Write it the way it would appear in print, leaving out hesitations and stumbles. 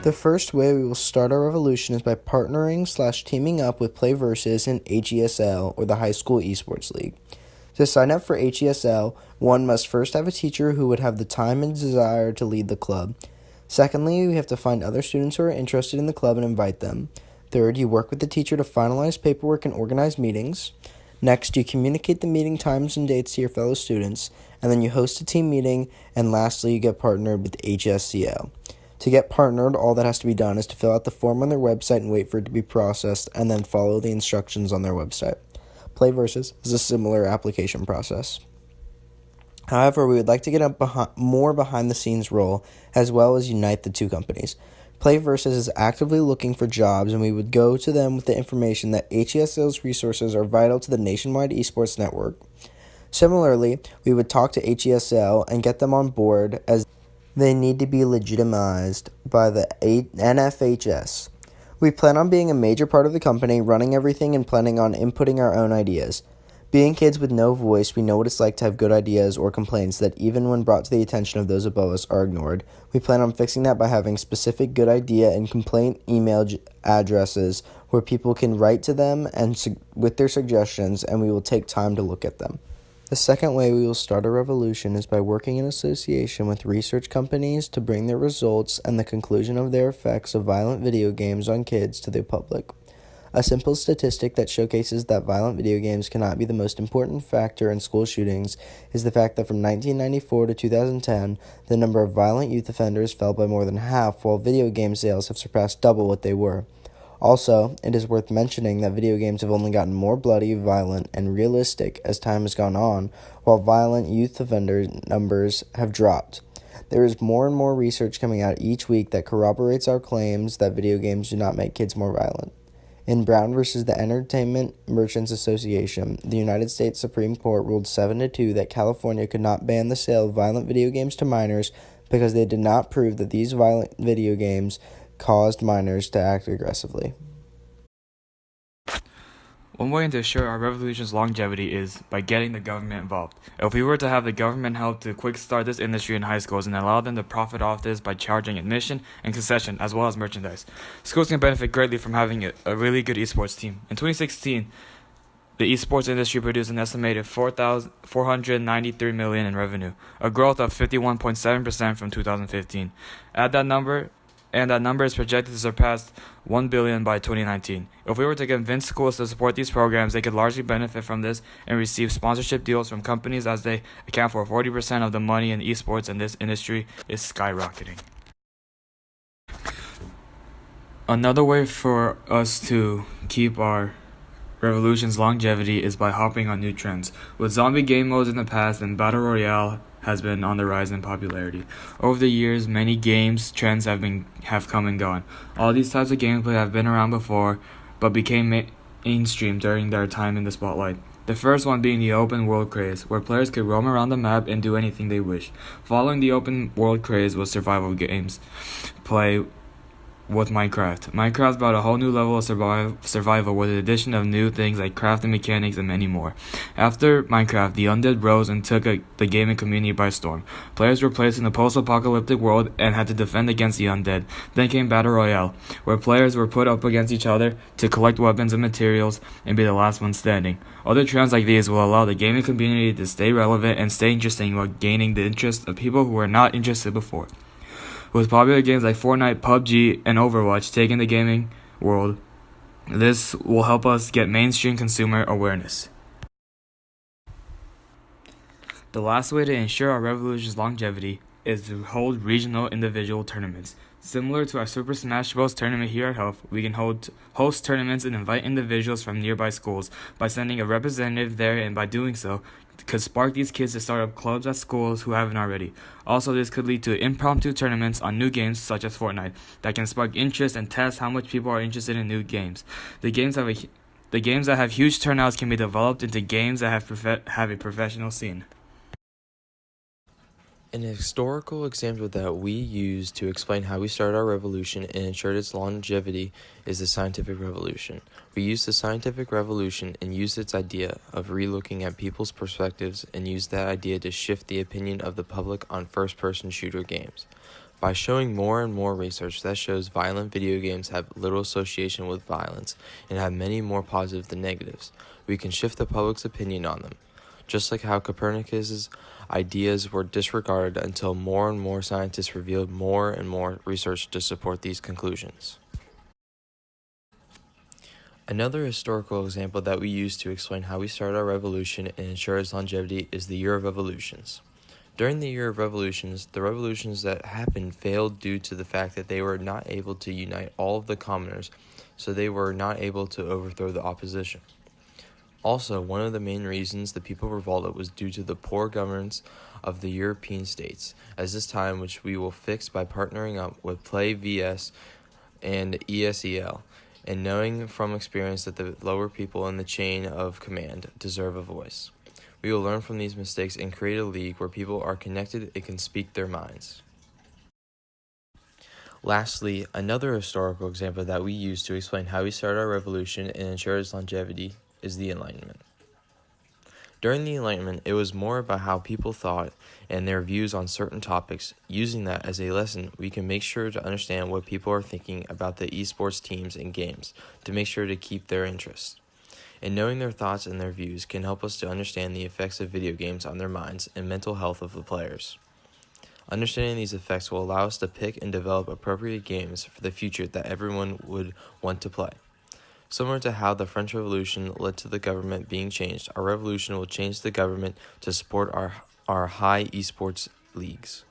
The first way we will start our revolution is by partnering/teaming up with PlayVersus and HESL, or the High School Esports League. To sign up for HESL, one must first have a teacher who would have the time and desire to lead the club. Secondly, we have to find other students who are interested in the club and invite them. Third, you work with the teacher to finalize paperwork and organize meetings. Next, you communicate the meeting times and dates to your fellow students, and then you host a team meeting, and lastly, you get partnered with HSCL. To get partnered, all that has to be done is to fill out the form on their website and wait for it to be processed, and then follow the instructions on their website. PlayVersus is a similar application process. However, we would like to get a more behind-the-scenes role, as well as unite the two companies. PlayVersus is actively looking for jobs, and we would go to them with the information that HESL's resources are vital to the nationwide esports network. Similarly, we would talk to HESL and get them on board, as they need to be legitimized by the NFHS. We plan on being a major part of the company, running everything and planning on inputting our own ideas. Being kids with no voice, we know what it's like to have good ideas or complaints that, even when brought to the attention of those above us, are ignored. We plan on fixing that by having specific good idea and complaint email addresses where people can write to them and with their suggestions, and we will take time to look at them. The second way we will start a revolution is by working in association with research companies to bring their results and the conclusion of their effects of violent video games on kids to the public. A simple statistic that showcases that violent video games cannot be the most important factor in school shootings is the fact that from 1994 to 2010, the number of violent youth offenders fell by more than half, while video game sales have surpassed double what they were. Also, it is worth mentioning that video games have only gotten more bloody, violent, and realistic as time has gone on, while violent youth offender numbers have dropped. There is more and more research coming out each week that corroborates our claims that video games do not make kids more violent. In Brown versus the Entertainment Merchants Association, the United States Supreme Court ruled 7-2 that California could not ban the sale of violent video games to minors because they did not prove that these violent video games caused minors to act aggressively. One way to assure our revolution's longevity is by getting the government involved. If we were to have the government help to quick start this industry in high schools and allow them to profit off this by charging admission and concession as well as merchandise, schools can benefit greatly from having a really good esports team. In 2016, the esports industry produced an estimated $493 million in revenue, a growth of 51.7% from 2015. That number is projected to surpass $1 billion by 2019. If we were to convince schools to support these programs, they could largely benefit from this and receive sponsorship deals from companies, as they account for 40% of the money in esports, and this industry is skyrocketing. Another way for us to keep our revolution's longevity is by hopping on new trends. With zombie game modes in the past and Battle Royale has been on the rise in popularity. Over the years, many games trends have come and gone. All these types of gameplay have been around before, but became mainstream during their time in the spotlight. The first one being the open world craze, where players could roam around the map and do anything they wish. Following the open world craze was survival games play with Minecraft. Minecraft brought a whole new level of survival with the addition of new things like crafting mechanics and many more. After Minecraft, the undead rose and took the gaming community by storm. Players were placed in a post-apocalyptic world and had to defend against the undead. Then came Battle Royale, where players were put up against each other to collect weapons and materials and be the last one standing. Other trends like these will allow the gaming community to stay relevant and stay interesting while gaining the interest of people who were not interested before. With popular games like Fortnite, PUBG, and Overwatch taking the gaming world, this will help us get mainstream consumer awareness. The last way to ensure our revolution's longevity is to hold regional individual tournaments. Similar to our Super Smash Bros. Tournament here at Huff, we can host tournaments and invite individuals from nearby schools by sending a representative there, and by doing so, could spark these kids to start up clubs at schools who haven't already. Also, this could lead to impromptu tournaments on new games such as Fortnite that can spark interest and test how much people are interested in new games. The games that have huge turnouts can be developed into games that have a professional scene. An historical example that we use to explain how we started our revolution and ensured its longevity is the scientific revolution. We used the scientific revolution and used its idea of relooking at people's perspectives and used that idea to shift the opinion of the public on first-person shooter games. By showing more and more research that shows violent video games have little association with violence and have many more positive than negatives, we can shift the public's opinion on them. Just like how Copernicus's ideas were disregarded until more and more scientists revealed more and more research to support these conclusions. Another historical example that we use to explain how we started our revolution and ensure its longevity is the Year of Revolutions. During the Year of Revolutions, the revolutions that happened failed due to the fact that they were not able to unite all of the commoners, so they were not able to overthrow the opposition. Also, one of the main reasons the people revolted was due to the poor governance of the European states, as this time which we will fix by partnering up with Play VS and ESEL, and knowing from experience that the lower people in the chain of command deserve a voice. We will learn from these mistakes and create a league where people are connected and can speak their minds. Lastly, another historical example that we use to explain how we started our revolution and ensure its longevity is the Enlightenment. During the Enlightenment, it was more about how people thought and their views on certain topics. Using that as a lesson, we can make sure to understand what people are thinking about the esports teams and games to make sure to keep their interest. And knowing their thoughts and their views can help us to understand the effects of video games on their minds and mental health of the players. Understanding these effects will allow us to pick and develop appropriate games for the future that everyone would want to play. Similar to how the French Revolution led to the government being changed, our revolution will change the government to support our high esports leagues.